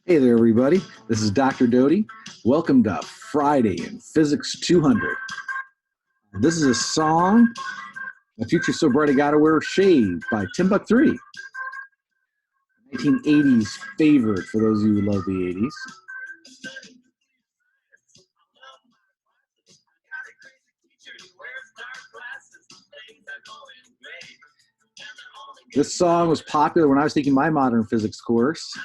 Hey there, everybody. This is Dr. Doty. Welcome to Friday in Physics 200. This is a song, "My Future So Bright I Gotta Wear Shades" by Timbuk 3. 1980s favorite for those of you who love the 80s. This song was popular when I was taking my modern physics course.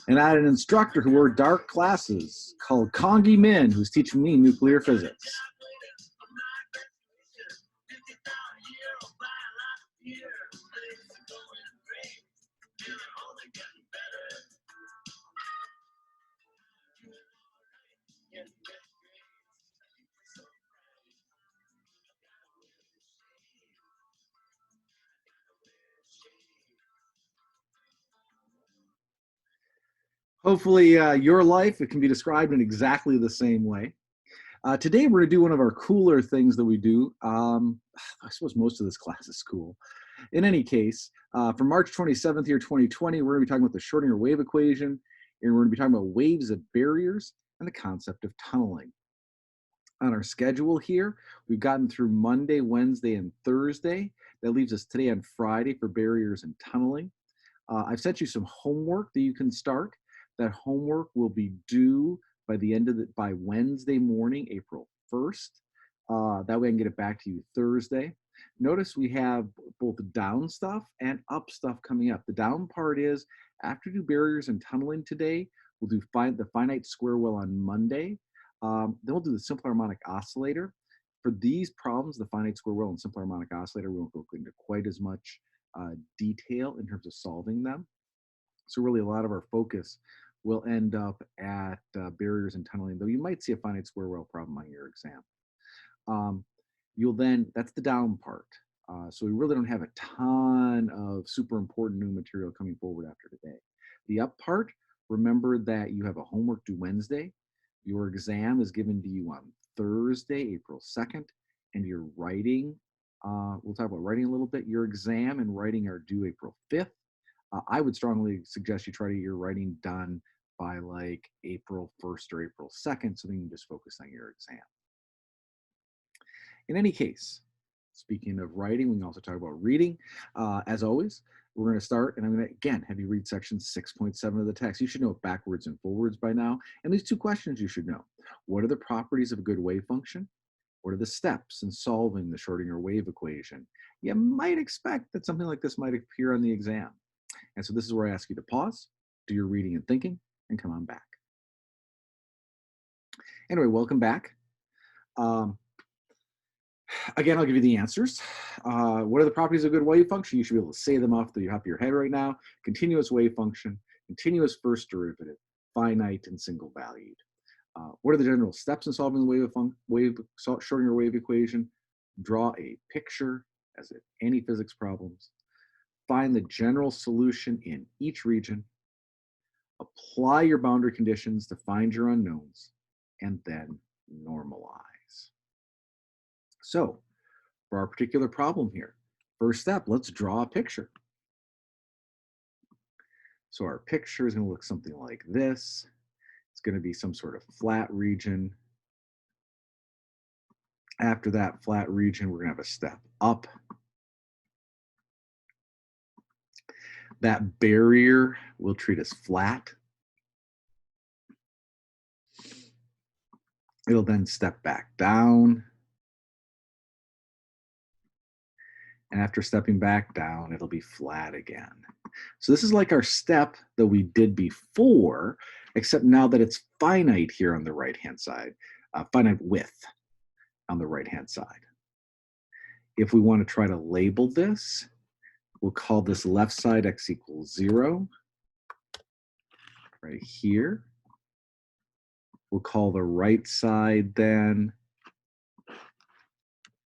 And I had an instructor who wore dark glasses called Kongi Min, who's teaching me nuclear physics. Hopefully, your life, it can be described in exactly the same way. Today, we're going to do one of our cooler things that we do. I suppose most of this class is cool. In any case, from March 27th here, 2020, we're going to be talking about the Schrodinger wave equation, and we're going to be talking about waves of barriers and the concept of tunneling. On our schedule here, we've gotten through Monday, Wednesday, and Thursday. That leaves us today on Friday for barriers and tunneling. I've sent you some homework that you can start. That homework will be due by by Wednesday morning, April 1st. That way I can get it back to you Thursday. Notice we have both down stuff and up stuff coming up. The down part is after we do barriers and tunneling today, we'll do the finite square well on Monday. Then we'll do the simple harmonic oscillator. For these problems, the finite square well and simple harmonic oscillator, we won't go into quite as much detail in terms of solving them. So really a lot of our focus will end up at barriers and tunneling, though you might see a finite square well problem on your exam. That's the down part. So we really don't have a ton of super important new material coming forward after today. The up part, remember that you have a homework due Wednesday. Your exam is given to you on Thursday, April 2nd, and your writing, we'll talk about writing a little bit. Your exam and writing are due April 5th. I would strongly suggest you try to get your writing done by like April 1st or April 2nd, so then you can just focus on your exam. In any case, speaking of writing, we can also talk about reading. As always, we're going to start, and I'm going to, again, have you read section 6.7 of the text. You should know it backwards and forwards by now. And these two questions you should know. What are the properties of a good wave function? What are the steps in solving the Schrodinger wave equation? You might expect that something like this might appear on the exam. And so this is where I ask you to pause, do your reading and thinking, and come on back. Anyway, welcome back. Again, I'll give you the answers. What are the properties of a good wave function? You should be able to say them off the top of your head right now. Continuous wave function, continuous first derivative, finite and single valued. What are the general steps in solving the Schrodinger wave equation? Draw a picture, as in any physics problems. Find the general solution in each region. Apply your boundary conditions to find your unknowns, and then normalize. So, for our particular problem here, first step, let's draw a picture. So our picture is going to look something like this. It's going to be some sort of flat region. After that flat region, we're going to have a step up. That barrier we'll treat as flat. It'll then step back down. And after stepping back down, it'll be flat again. So this is like our step that we did before, except now that it's finite here on the right-hand side, finite width on the right-hand side. If we want to try to label this, we'll call this left side x equals 0. Right here. We'll call the right side then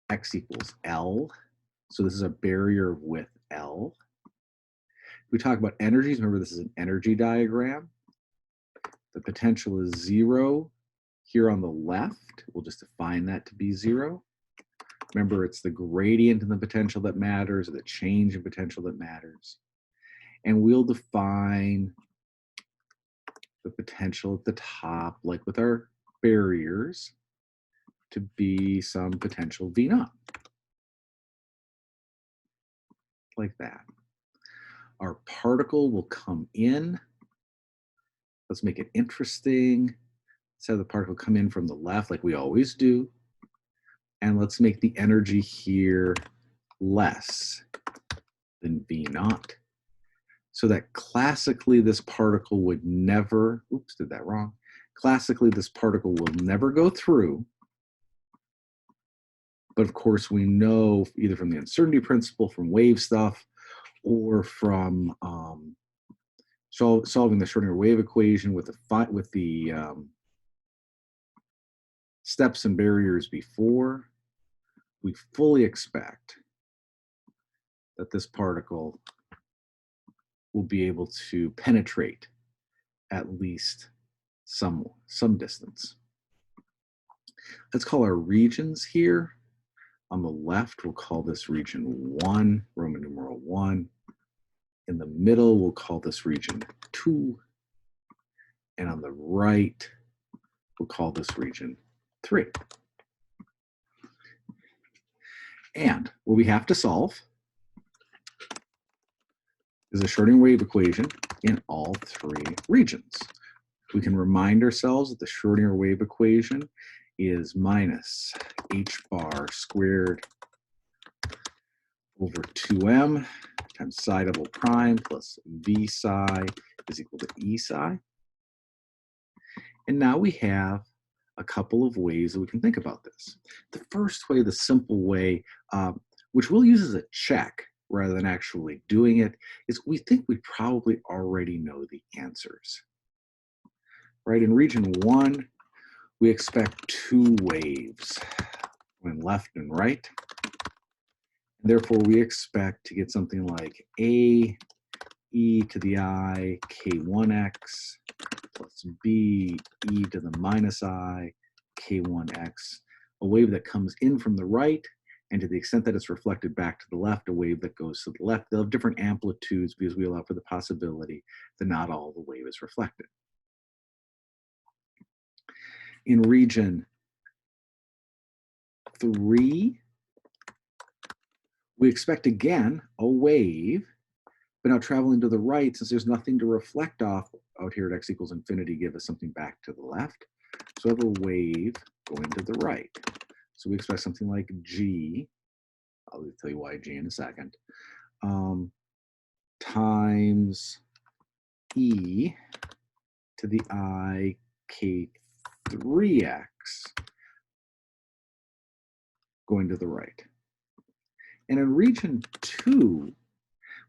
x equals L. So this is a barrier of width L. We talk about energies. Remember, this is an energy diagram. The potential is 0 here on the left. We'll just define that to be 0. Remember, it's the gradient in the potential that matters, or the change in potential that matters. And we'll define the potential at the top, like with our barriers, to be some potential V naught, like that. Our particle will come in. Let's make it interesting. Let's have the particle come in from the left, like we always do. And let's make the energy here less than V naught, so that classically this particle would never, oops, did that wrong. Classically, this particle will never go through. But of course, we know either from the uncertainty principle, from wave stuff, or from solving the Schrodinger wave equation with the steps and barriers before, we fully expect that this particle will be able to penetrate at least some distance. Let's call our regions here. On the left, we'll call this region 1, Roman numeral 1. In the middle, we'll call this region 2. And on the right, we'll call this region 3. And what we have to solve is a Schrodinger wave equation in all 3 regions. We can remind ourselves that the Schrodinger wave equation is minus h bar squared over 2m times psi double prime plus v psi is equal to e psi. And now we have a couple of ways that we can think about this. The first way, the simple way, which we'll use as a check rather than actually doing it, is we think we probably already know the answers. Right, in region 1, we expect 2 waves going left and right. Therefore, we expect to get something like a e to the I k1x plus b e to the minus I k1x, a wave that comes in from the right, and to the extent that it's reflected back to the left, a wave that goes to the left. They'll have different amplitudes because we allow for the possibility that not all the wave is reflected. In region 3, we expect again a wave, but now traveling to the right, since there's nothing to reflect off out here at x equals infinity, give us something back to the left. So we have a wave going to the right. So we expect something like g, I'll tell you why g in a second, times e to the I k3x going to the right. And in region 2,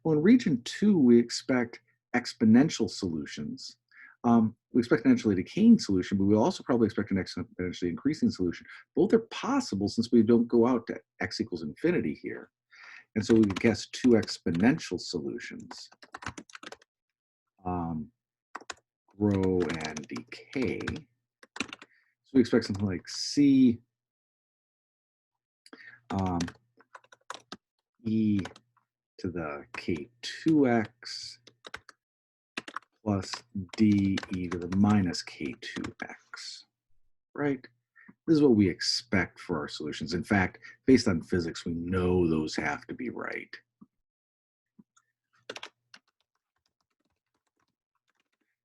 well, in region 2, we expect exponential solutions. We expect an exponentially decaying solution, but we also probably expect an exponentially increasing solution. Both are possible since we don't go out to x equals infinity here. And so we can guess 2 exponential solutions, grow and decay. So we expect something like c e to the k2x plus d e to the minus k2x, right? This is what we expect for our solutions. In fact, based on physics, we know those have to be right.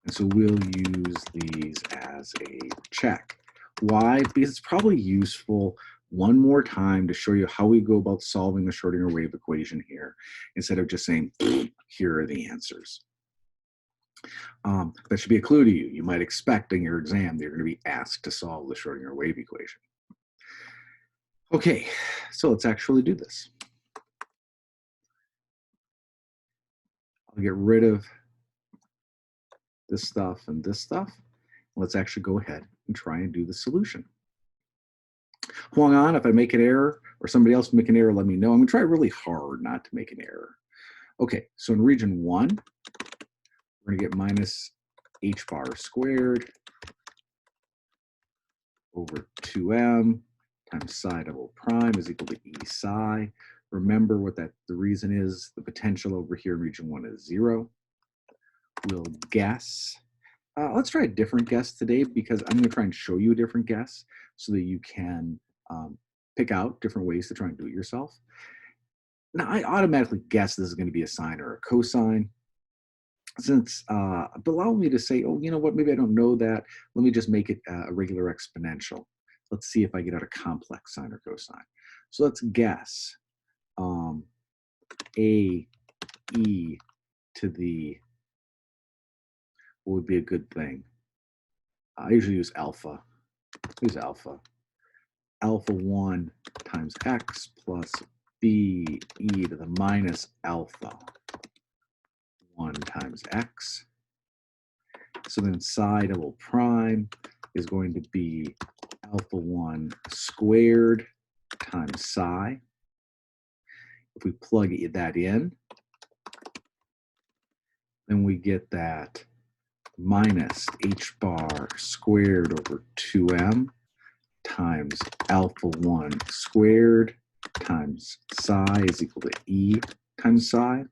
And so we'll use these as a check. Why? Because it's probably useful one more time to show you how we go about solving the Schrodinger wave equation here, instead of just saying, here are the answers. That should be a clue to you. You might expect in your exam that you're going to be asked to solve the Schrodinger wave equation. Okay, so let's actually do this. I'll get rid of this stuff and this stuff. Let's actually go ahead and try and do the solution. Hang on, if I make an error or somebody else make an error, let me know. I'm going to try really hard not to make an error. Okay, so in region 1, we're going to get minus h bar squared over 2m times psi double prime is equal to E psi. Remember what the reason is. The potential over here in region 1 is 0. We'll guess. Let's try a different guess today because I'm going to try and show you a different guess so that you can pick out different ways to try and do it yourself. Now, I automatically guess this is going to be a sine or a cosine. Since, but allow me to say, oh, you know what, maybe I don't know that. Let me just make it a regular exponential. Let's see if I get out a complex sine or cosine. So let's guess a e to the, what would be a good thing? I usually use alpha. Use alpha. Alpha 1 times x plus b e to the minus alpha 1 times x. So then psi double prime is going to be alpha 1 squared times psi. If we plug that in, then we get that minus h bar squared over 2m times alpha 1 squared times psi is equal to e times psi.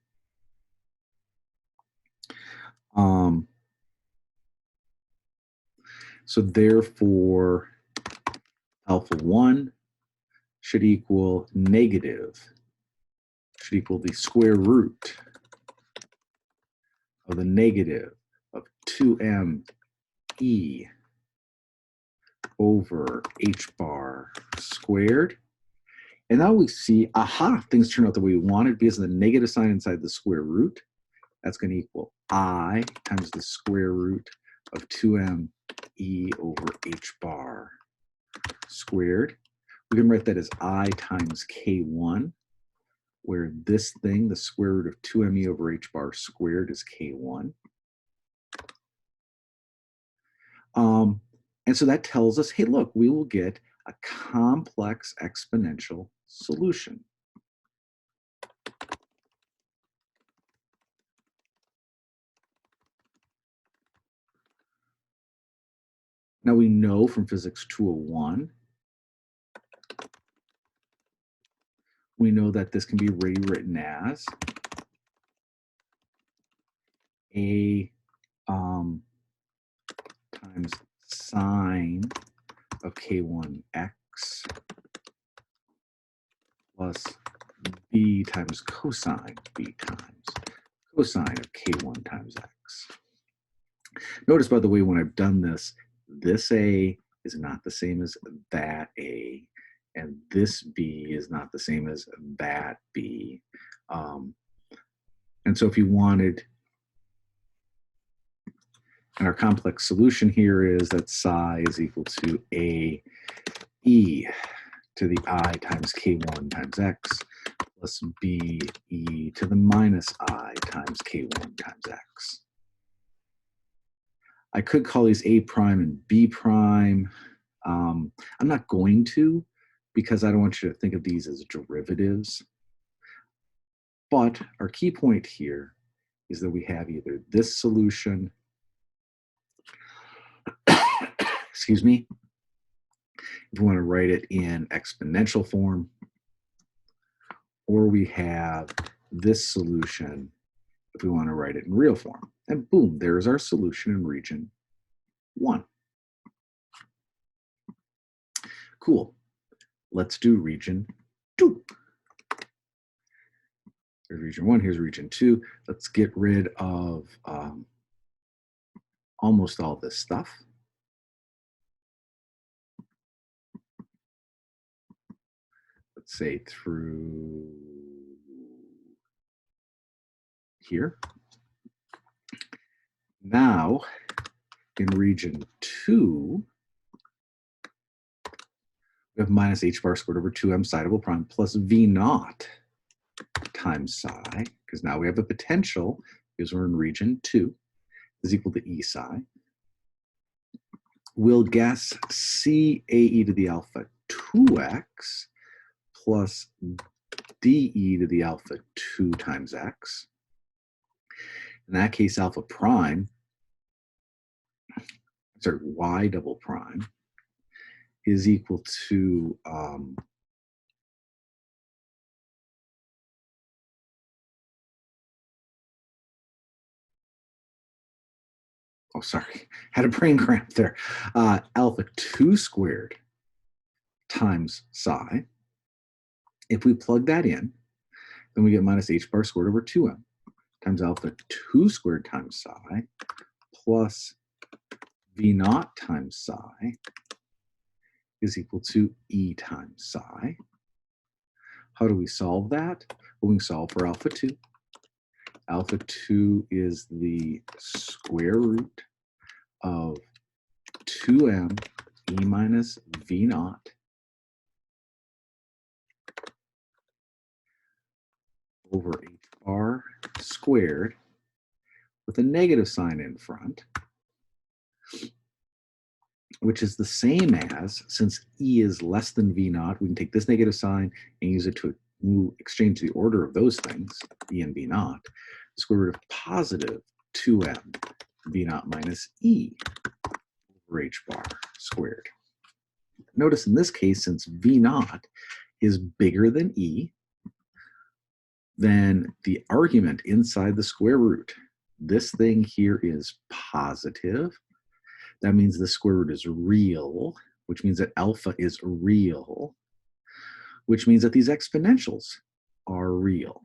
So therefore, alpha 1 should equal negative, should equal the square root of the negative of 2m e over h bar squared. And now we see, aha, things turn out the way we wanted because of the negative sign inside the square root. That's going to equal I times the square root of 2m e over h bar squared. We can write that as I times k1, where this thing, the square root of 2m e over h bar squared is k1. And so that tells us, hey, look, we will get a complex exponential solution. Now we know from physics 201, we know that this can be rewritten as a times sine of k1x plus b times cosine b times cosine of k1 times x. Notice, by the way, when I've done this, this a is not the same as that a, and this b is not the same as that b. And so if you wanted, and our complex solution here is that psi is equal to a e to the I times k1 times x plus b e to the minus I times k1 times x. I could call these a prime and b prime. I'm not going to because I don't want you to think of these as derivatives. But our key point here is that we have either this solution, excuse me, if we want to write it in exponential form, or we have this solution if we want to write it in real form. And boom, there's our solution in region 1. Cool. Let's do region 2. Here's region 1, here's region 2. Let's get rid of almost all this stuff. Let's say through here. Now, in region 2, we have minus h bar squared over 2m psi double prime plus v naught times psi, because now we have a potential, because we're in region 2, is equal to E psi. We'll guess C A e to the alpha 2x plus d e to the alpha 2 times x. In that case, alpha prime, sorry, y double prime is equal to oh, sorry, had a brain cramp there. Alpha 2 squared times psi. If we plug that in, then we get minus h bar squared over 2m times alpha 2 squared times psi plus v naught times psi is equal to e times psi. How do we solve that? Well, we can solve for alpha 2. Alpha 2 is the square root of 2m e minus v naught over h bar squared with a negative sign in front, which is the same as, since e is less than v naught, we can take this negative sign and use it to exchange the order of those things, e and v naught, the square root of positive 2m v naught minus e over h bar squared. Notice in this case, since v naught is bigger than e, then the argument inside the square root, this thing here is positive. That means the square root is real, which means that alpha is real, which means that these exponentials are real.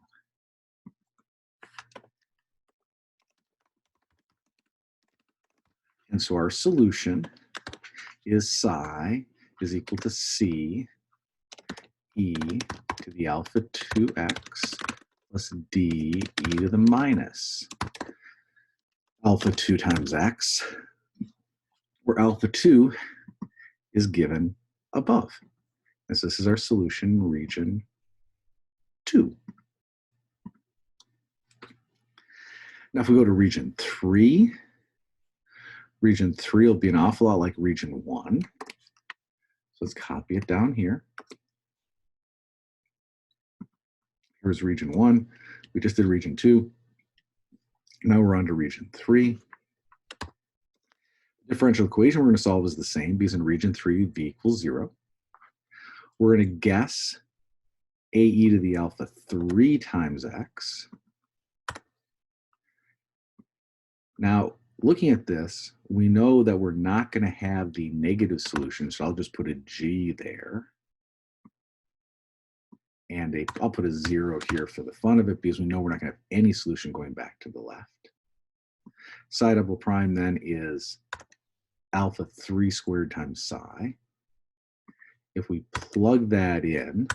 And so our solution is psi is equal to c e to the alpha 2x plus d e to the minus alpha 2 times x, where alpha 2 is given above. As this is our solution, region 2. Now, if we go to region 3 will be an awful lot like region 1. So let's copy it down here. Here's region 1. We just did region 2. Now we're on to region 3. Differential equation we're going to solve is the same because in region 3, v equals 0. We're going to guess ae to the alpha 3 times x. Now, looking at this, we know that we're not going to have the negative solution, so I'll just put a g there. And I'll put a 0 here for the fun of it because we know we're not going to have any solution going back to the left. Psi double prime then is alpha 3 squared times psi. If we plug that in,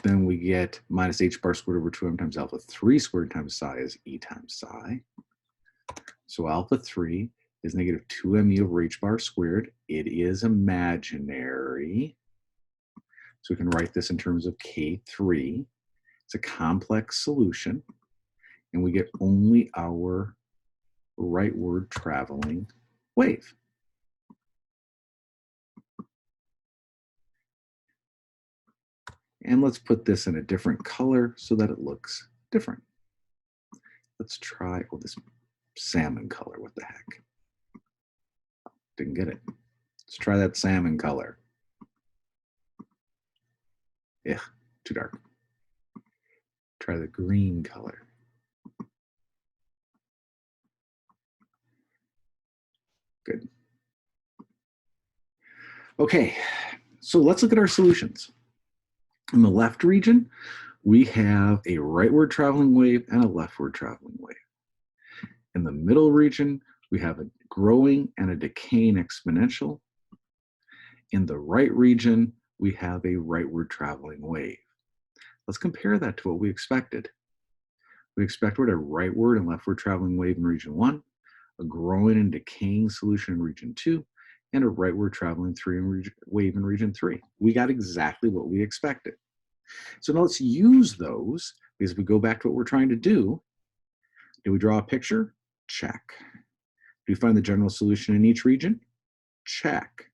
then we get minus h bar squared over 2m times alpha 3 squared times psi is e times psi. So alpha 3 is negative 2me over h bar squared. It is imaginary. So we can write this in terms of K3. It's a complex solution, and we get only our rightward traveling wave. And let's put this in a different color so that it looks different. Let's try, oh, this salmon color, what the heck? Didn't get it. Let's try that salmon color. Ugh, too dark. Try the green color. Good. Okay, so let's look at our solutions. In the left region, we have a rightward traveling wave and a leftward traveling wave. In the middle region, we have a growing and a decaying exponential. In the right region, we have a rightward traveling wave. Let's compare that to what we expected. We expected a rightward and leftward traveling wave in region 1, a growing and decaying solution in region 2, and a rightward traveling wave in region 3. We got exactly what we expected. So now let's use those, because if we go back to what we're trying to do, did we draw a picture? Check. Do we find the general solution in each region? Check.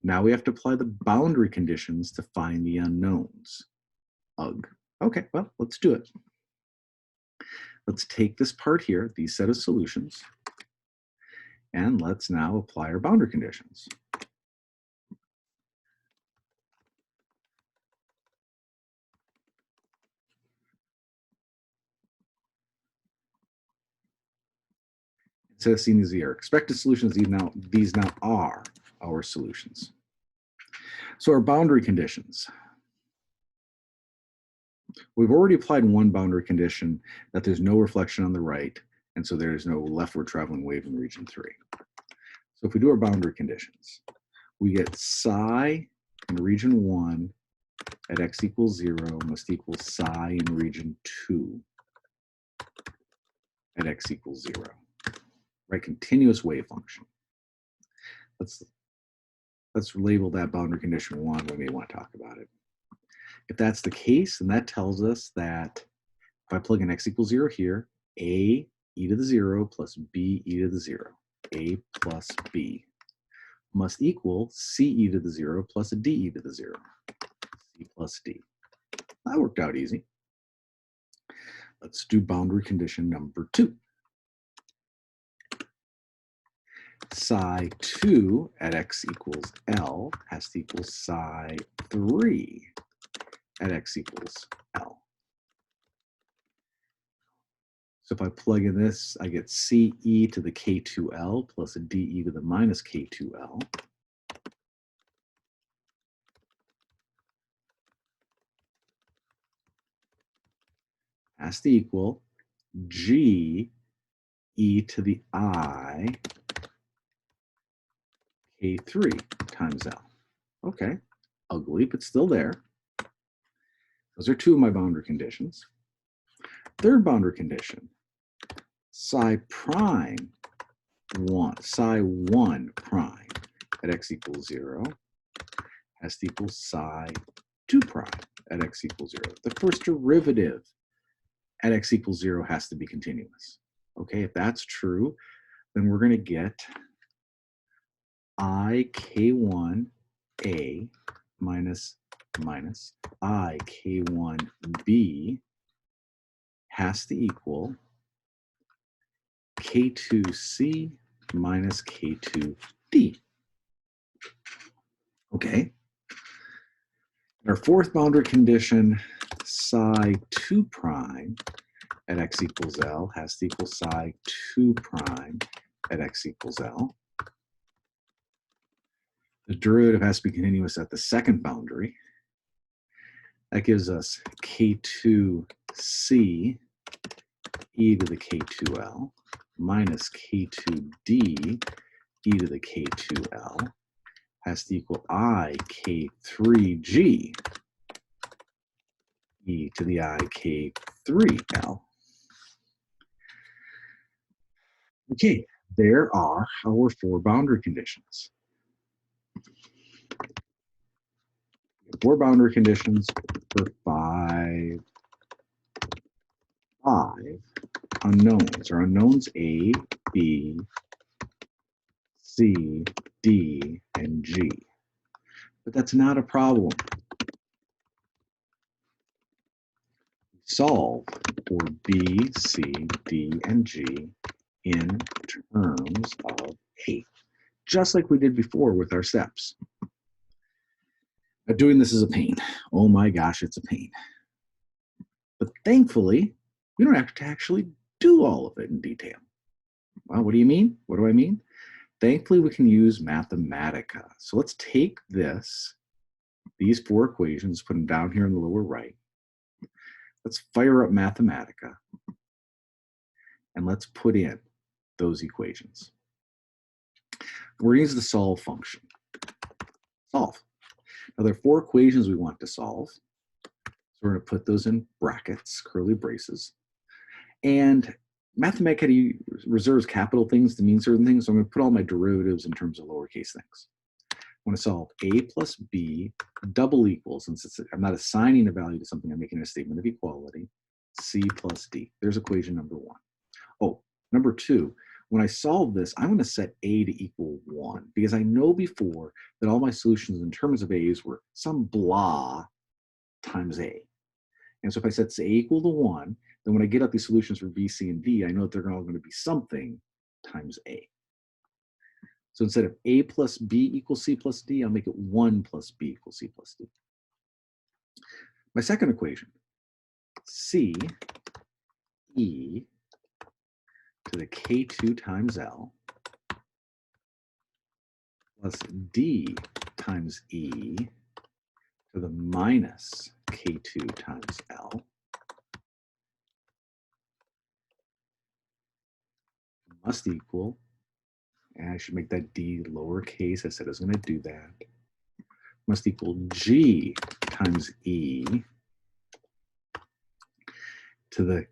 Now we have to apply the boundary conditions to find the unknowns. Ugh. Okay, well, let's do it. Let's take this part here, these set of solutions, and let's now apply our boundary conditions. instead of seeing these here. Expected solutions, these now are our solutions. So our boundary conditions. We've already applied one boundary condition, that there's no reflection on the right, and so there's no leftward traveling wave in region 3. So if we do our boundary conditions, we get psi in region 1 at x equals 0 must equal psi in region 2 at x equals 0. Right, continuous wave function. Let's label that boundary condition 1 when we want to talk about it. If that's the case, then that tells us that if I plug in x equals 0 here, a e to the 0 plus b e to the 0, a plus b, must equal c e to the 0 plus a d e to the 0, c plus d. That worked out easy. Let's do boundary condition number 2. Psi 2 at x equals L has to equal psi 3 at x equals L. So if I plug in this, I get c e to the k2L plus a d e to the minus k2L. Has to equal g e to the I k3 times L. Okay, ugly, but still there. Those are 2 of my boundary conditions. Third boundary condition, psi 1 prime at x equals 0 has to equal psi 2 prime at x equals 0. The first derivative at x equals 0 has to be continuous. Okay, if that's true, then we're going to get I k1a minus I k1b has to equal k2c minus k2d. Okay. Our fourth boundary condition, psi 2 prime at x equals L has to equal psi 2 prime at x equals L. The derivative has to be continuous at the second boundary. That gives us k2c e to the k2L minus k2d e to the k2L has to equal I k3g e to the I k3L. Okay, there are our 4 boundary conditions. 4 boundary conditions for 5 unknowns, or unknowns A, B, C, D, and G. But that's not a problem. Solve for B, C, D, and G in terms of A, just like we did before with our steps. Now, doing this is a pain. Oh my gosh, it's a pain. But thankfully, we don't have to actually do all of it in detail. Well, what do you mean? What do I mean? Thankfully, we can use Mathematica. So let's take these 4 equations, put them down here in the lower right. Let's fire up Mathematica, and let's put in those equations. We're going to use the solve function. Solve. Now, there are 4 equations we want to solve. So we're going to put those in brackets, curly braces. And Mathematica reserves capital things to mean certain things, so I'm going to put all my derivatives in terms of lowercase things. I want to solve a plus b double equals, since I'm not assigning a value to something, I'm making a statement of equality, c plus d. There's equation number 1. Oh, number 2, when I solve this, I'm going to set a to equal 1, because I know before that all my solutions in terms of a's were some blah times a. And so if I set a equal to 1, then when I get out these solutions for B, C, and D, I know that they're all going to be something times A. So instead of A plus B equals C plus D, I'll make it 1 plus B equals C plus D. My second equation, C e to the K2 times L plus D times E to the minus K2 times L must equal, and I should make that D lowercase. I said I was going to do that. Must equal G times E to the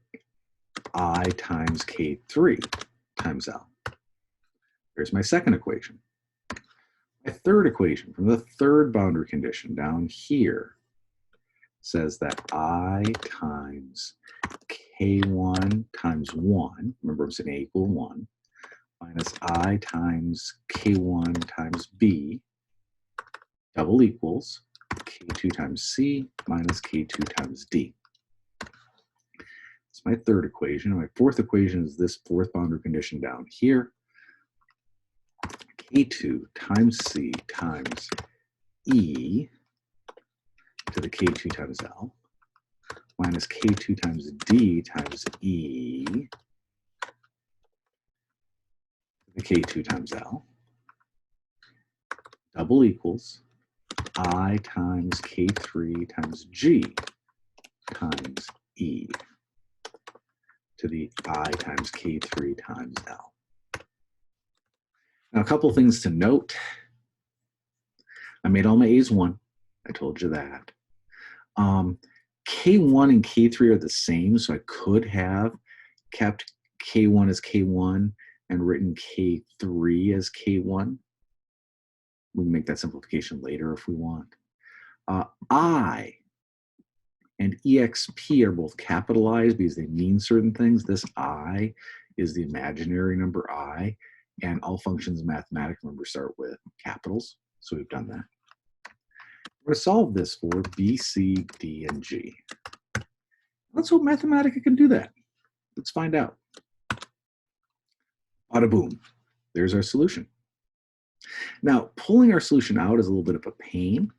I times K3 times L. Here's my second equation. My third equation from the third boundary condition down here says that I times K1 times 1, remember I'm saying A equal 1, minus I times K1 times B, double equals K2 times C minus K2 times D. It's my third equation. My fourth equation is this fourth boundary condition down here. K2 times C times E to the K2 times L minus K2 times D times E to the K2 times L double equals I times K3 times G times E to the I times K3 times L. Now, a couple things to note. I made all my A's 1. I told you that. K1 and K3 are the same, so I could have kept K1 as K1 and written K3 as K1. We can make that simplification later if we want. I and EXP are both capitalized because they mean certain things. This I is the imaginary number I, and all functions in mathematics, remember, start with capitals. So we've done that. We're going to solve this for B, C, D, and G. Let's hope Mathematica can do that. Let's find out. Bada boom. There's our solution. Now, pulling our solution out is a little bit of a pain.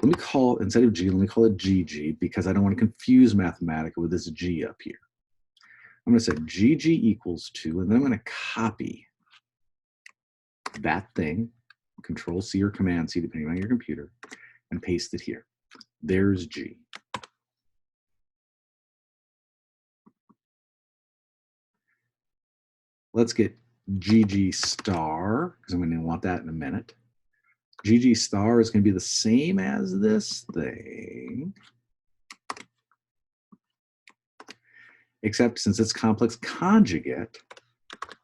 Let me call, instead of G, let me call it GG because I don't want to confuse Mathematica with this G up here. I'm going to say GG equals 2, and then I'm going to copy that thing, Control C or Command C, depending on your computer, and paste it here. There's G. Let's get GG star, because I'm going to want that in a minute. GG star is going to be the same as this thing, except since it's complex conjugate,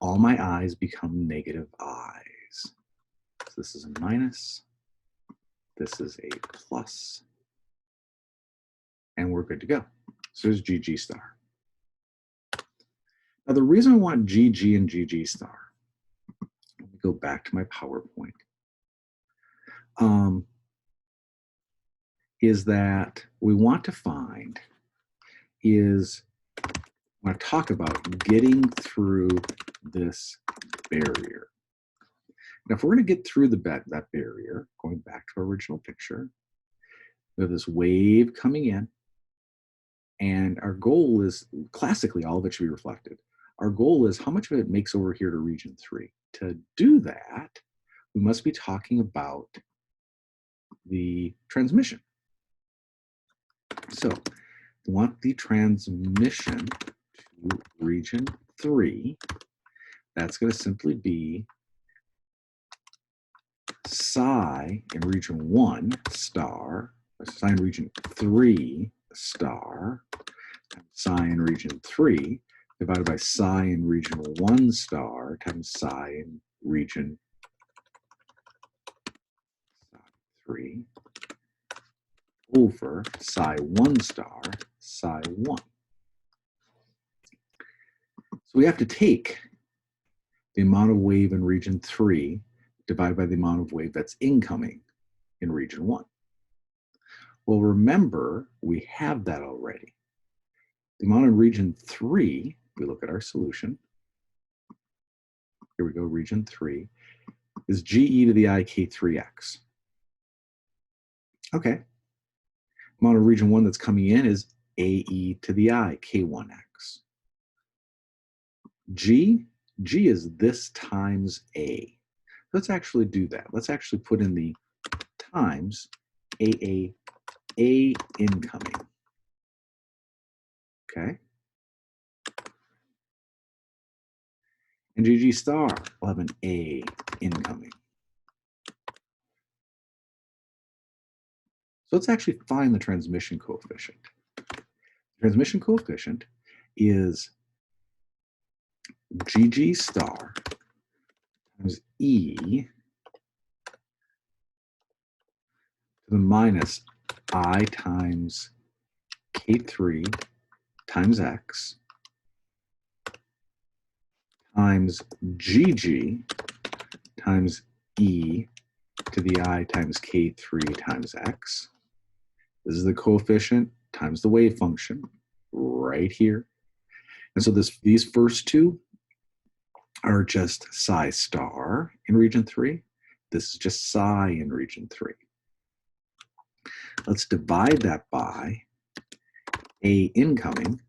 all my i's become negative i's. So this is a minus, this is a plus, and we're good to go. So there's GG star. Now the reason I want GG and GG star, let me go back to my PowerPoint, is that we want to find is, I want to talk about getting through this barrier. Now, if we're going to get through that barrier, going back to our original picture, we have this wave coming in, and our goal is, classically, all of it should be reflected. Our goal is how much of it makes over here to region 3. To do that, we must be talking about the transmission. So we want the transmission to region 3. That's going to simply be psi in region 1 star, psi in region 3 star, times psi in region 3, divided by psi in region 1 star, times psi in region 3, over psi 1 star, psi 1. So we have to take the amount of wave in region 3 divided by the amount of wave that's incoming in region 1. Well, remember, we have that already. The amount in region 3, if we look at our solution, here we go, region 3, is GE to the I K3x. Okay. Amount of region 1 that's coming in is AE to the I K1x. G is this times A. Let's actually do that. Let's actually put in the times A incoming. Okay. And GG star will have an A incoming. So let's actually find the transmission coefficient. The transmission coefficient is GG star times E to the minus I times K3 times X times GG times E to the I times K3 times X. This is the coefficient times the wave function right here. And so these first two are just psi star in region 3. This is just psi in region 3. Let's divide that by A incoming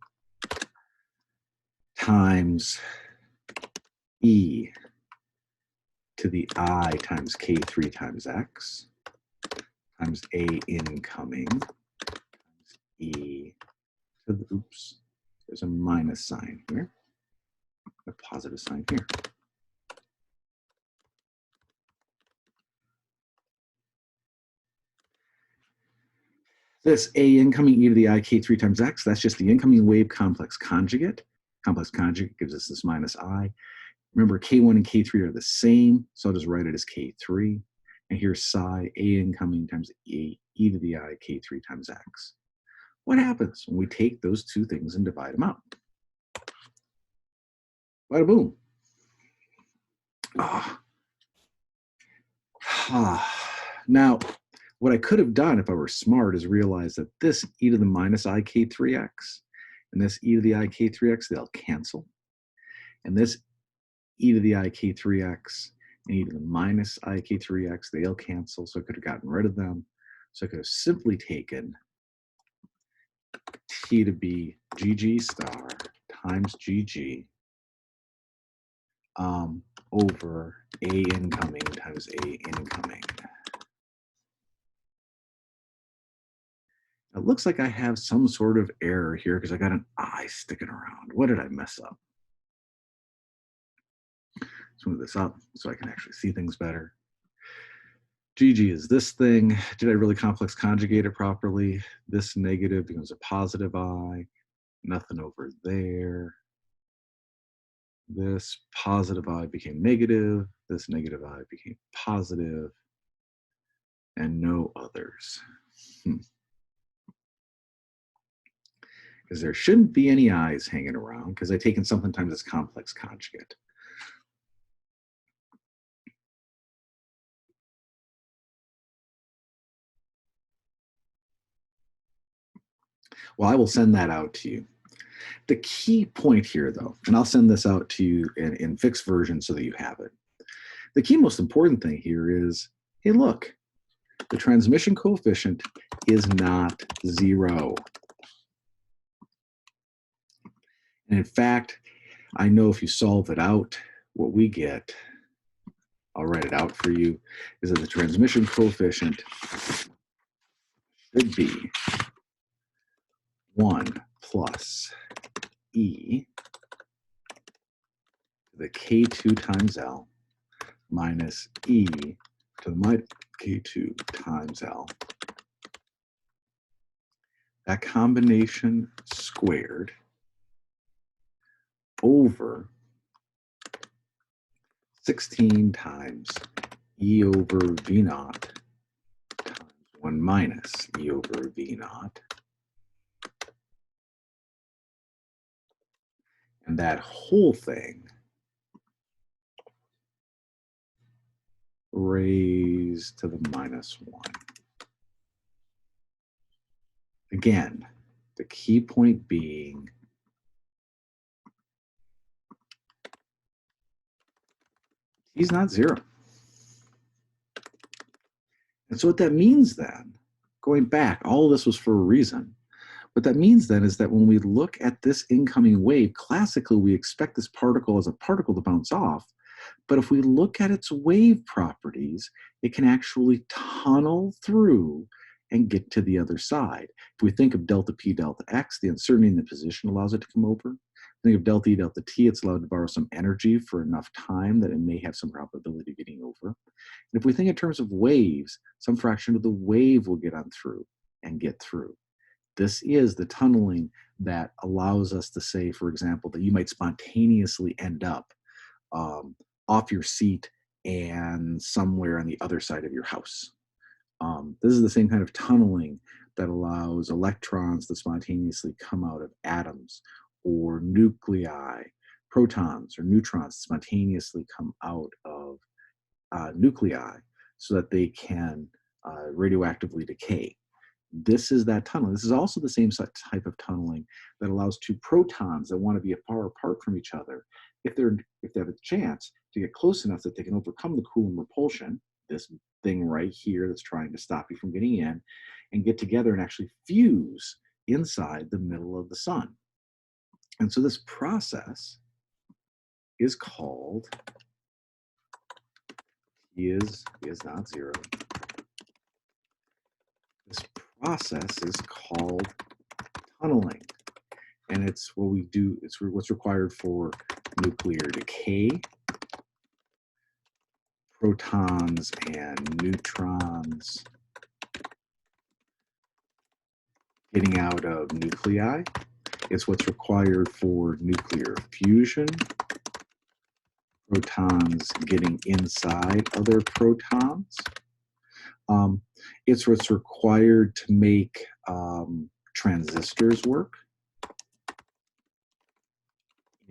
times E to the I times K3 times X times A incoming times E to the, oops, there's a minus sign here, a positive sign here. This A incoming E to the I K3 times X, that's just the incoming wave complex conjugate. Complex conjugate gives us this minus I. Remember, K1 and K3 are the same, so I'll just write it as K3. And here's psi A incoming times E to the I K3 times X. What happens when we take those two things and divide them out? Bada boom. Now, what I could have done if I were smart is realize that this E to the minus I K3X and this E to the I K3X, they'll cancel. And this E to the I K3X and E to the minus I K3X, they'll cancel. So I could have gotten rid of them. So I could have simply taken T to be GG star times GG over A incoming times A incoming. It looks like I have some sort of error here because I got an I sticking around. What did I mess up? Let's move this up so I can actually see things better. GG is this thing. Did I really complex conjugate it properly? This negative becomes a positive I. Nothing over there. This positive I became negative. This negative I became positive. And no others. Because there shouldn't be any I's hanging around because I've taken something times its complex conjugate. Well, I will send that out to you. The key point here, though, and I'll send this out to you in fixed version so that you have it. The key most important thing here is, hey, look, the transmission coefficient is not 0. And in fact, I know if you solve it out, what we get, I'll write it out for you, is that the transmission coefficient should be 1 plus E to the K2 times L minus E to the K2 times L. That combination squared over 16 times E over V naught times 1 minus E over V naught. And that whole thing raised to the minus 1. Again, the key point being T's not 0. And so what that means then, going back, all of this was for a reason. What that means then is that when we look at this incoming wave, classically we expect this particle as a particle to bounce off. But if we look at its wave properties, it can actually tunnel through and get to the other side. If we think of delta P, delta X, the uncertainty in the position allows it to come over. Think of delta E, delta T, it's allowed to borrow some energy for enough time that it may have some probability of getting over. And if we think in terms of waves, some fraction of the wave will get on through and get through. This is the tunneling that allows us to say, for example, that you might spontaneously end up off your seat and somewhere on the other side of your house. This is the same kind of tunneling that allows electrons to spontaneously come out of atoms, or nuclei, protons or neutrons spontaneously come out of nuclei so that they can radioactively decay. This is that tunneling. This is also the same type of tunneling that allows two protons that want to be far apart from each other, if they have a chance to get close enough that they can overcome the Coulomb repulsion, this thing right here that's trying to stop you from getting in, and get together and actually fuse inside the middle of the sun. And so this process is called, is not zero. This process is called tunneling. And it's what we do, it's what's required for nuclear decay, protons and neutrons getting out of nuclei. It's what's required for nuclear fusion, protons getting inside other protons. It's what's required to make transistors work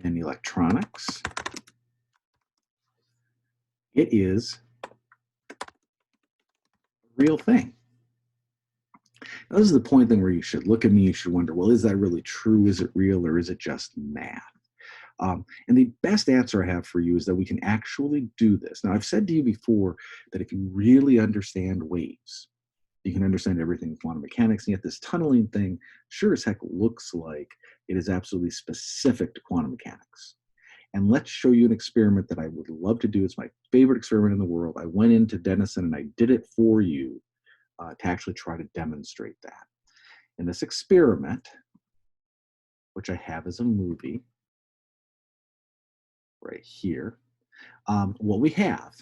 in electronics. It is a real thing. Now, this is the point then where you should look at me, you should wonder, well, is that really true? Is it real, or is it just math? And the best answer I have for you is that we can actually do this. Now, I've said to you before that if you really understand waves, you can understand everything in quantum mechanics, and yet this tunneling thing sure as heck looks like it is absolutely specific to quantum mechanics. And let's show you an experiment that I would love to do. It's my favorite experiment in the world. I went into Denison and I did it for you to actually try to demonstrate that. In this experiment, which I have as a movie right here, what we have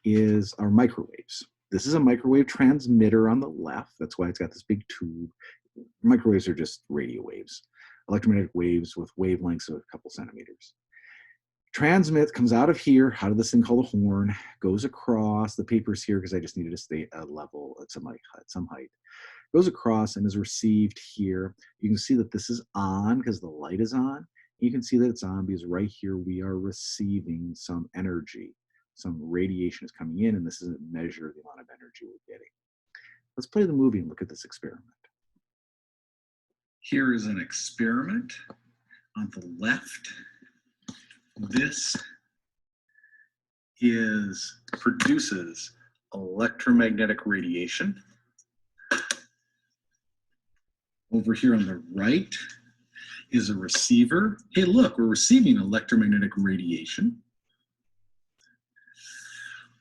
is our microwaves. This is a microwave transmitter on the left. That's why it's got this big tube. Microwaves are just radio waves, electromagnetic waves with wavelengths of a couple centimeters. Transmits, comes out of here, out of this thing called a horn, goes across, the paper's here because I just needed to stay at a level at some height, goes across and is received here. You can see that this is on because the light is on. You can see that it's on because right here we are receiving some energy. Some radiation is coming in, and this is a measure of the amount of energy we're getting. Let's play the movie and look at this experiment. Here is an experiment. On the left, this produces electromagnetic radiation. Over here on the right is a receiver. Hey, look, we're receiving electromagnetic radiation.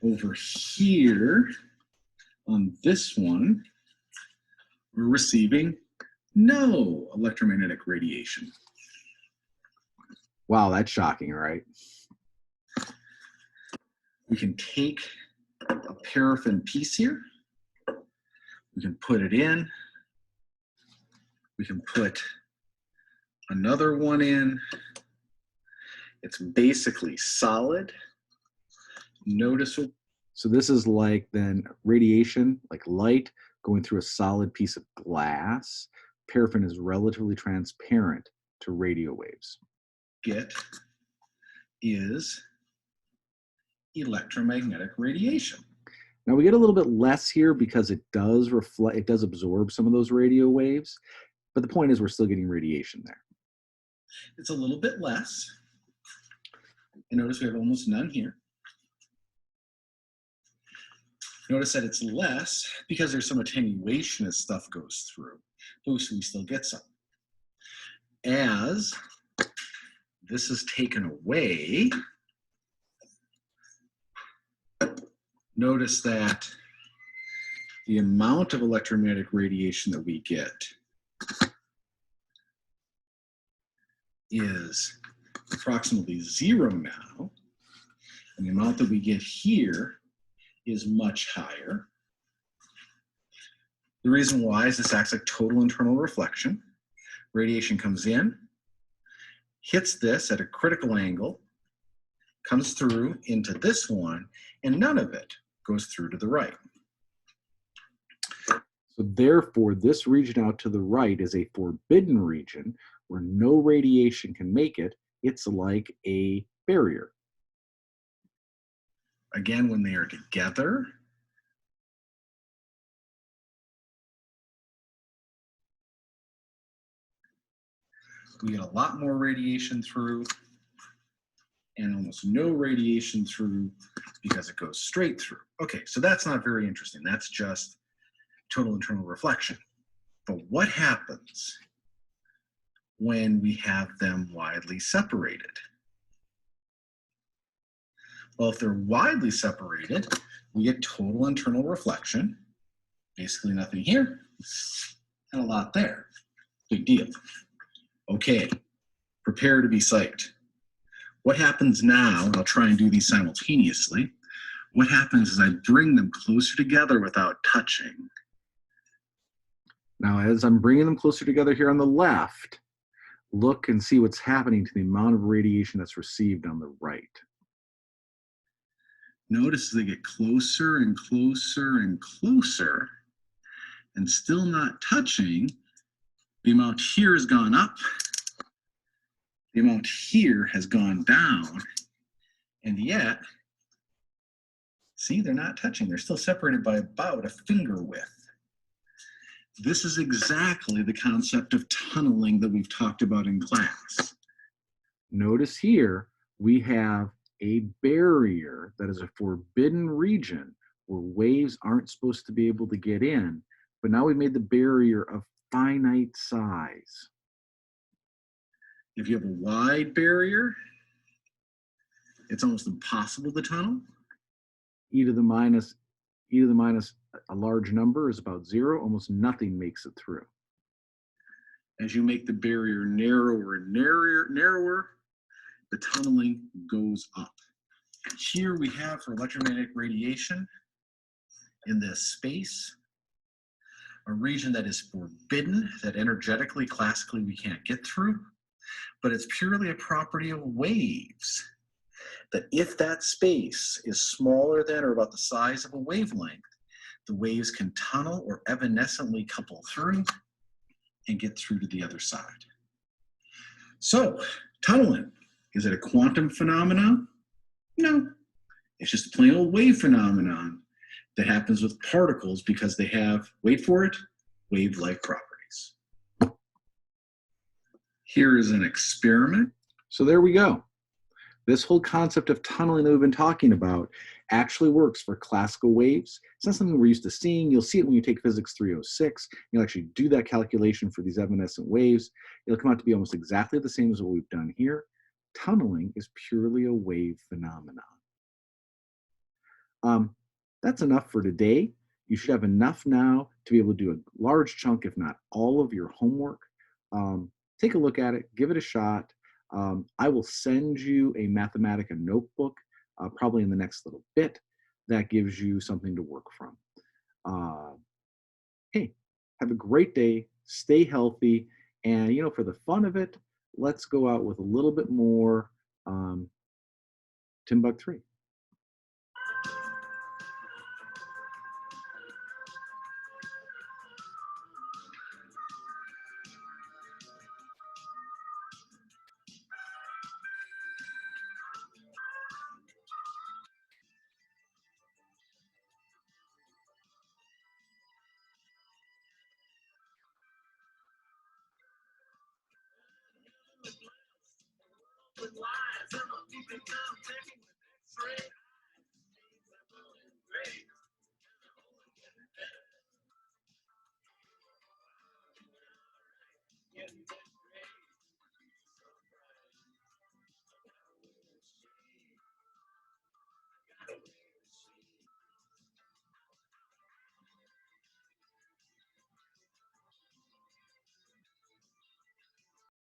Over here on this one, we're receiving no electromagnetic radiation. Wow, that's shocking, right? We can take a paraffin piece here. We can put it in. We can put another one in. It's basically solid. Notice. So this is like then radiation, like light, going through a solid piece of glass. Paraffin is relatively transparent to radio waves. Get is electromagnetic radiation. Now we get a little bit less here because it does reflect, it does absorb some of those radio waves, but the point is we're still getting radiation there. It's a little bit less. And notice we have almost none here. Notice that it's less because there's some attenuation as stuff goes through. but we still get some. As this is taken away, notice that the amount of electromagnetic radiation that we get is approximately 0 now, and the amount that we get here is much higher. The reason why is this acts like total internal reflection. Radiation comes in, hits this at a critical angle, comes through into this one, and none of it goes through to the right. So therefore, this region out to the right is a forbidden region where no radiation can make it. It's like a barrier. Again, when they are together, we get a lot more radiation through and almost no radiation through because it goes straight through. Okay, so that's not very interesting. That's just total internal reflection. But what happens when we have them widely separated? Well, if they're widely separated, we get total internal reflection, basically nothing here, and a lot there. Big deal. Okay, prepare to be psyched. What happens now, I'll try and do these simultaneously. What happens is I bring them closer together without touching. Now, as I'm bringing them closer together here on the left, look and see what's happening to the amount of radiation that's received on the right. Notice they get closer and closer and closer, and still not touching. The amount here has gone up, the amount here has gone down, and yet, see, they're not touching. They're still separated by about a finger width. This is exactly the concept of tunneling that we've talked about in class. Notice here, we have a barrier that is a forbidden region where waves aren't supposed to be able to get in, but now we've made the barrier of finite size. If you have a wide barrier, it's almost impossible to tunnel. E to the minus a large number is about 0. Almost nothing makes it through. As you make the barrier narrower and narrower, the tunneling goes up. Here we have for electromagnetic radiation in this space, a region that is forbidden, that energetically, classically, we can't get through, but it's purely a property of waves. That if that space is smaller than or about the size of a wavelength, the waves can tunnel or evanescently couple through and get through to the other side. So, tunneling, is it a quantum phenomenon? No, it's just a plain old wave phenomenon that happens with particles because they have, wait for it, wave-like properties. Here is an experiment. So there we go. This whole concept of tunneling that we've been talking about actually works for classical waves. It's not something we're used to seeing. You'll see it when you take Physics 306. You'll actually do that calculation for these evanescent waves. It'll come out to be almost exactly the same as what we've done here. Tunneling is purely a wave phenomenon. That's enough for today. You should have enough now to be able to do a large chunk, if not all of your homework. Take a look at it, give it a shot. I will send you a Mathematica notebook probably in the next little bit that gives you something to work from. Hey, have a great day, stay healthy, and for the fun of it, let's go out with a little bit more Timbuk 3.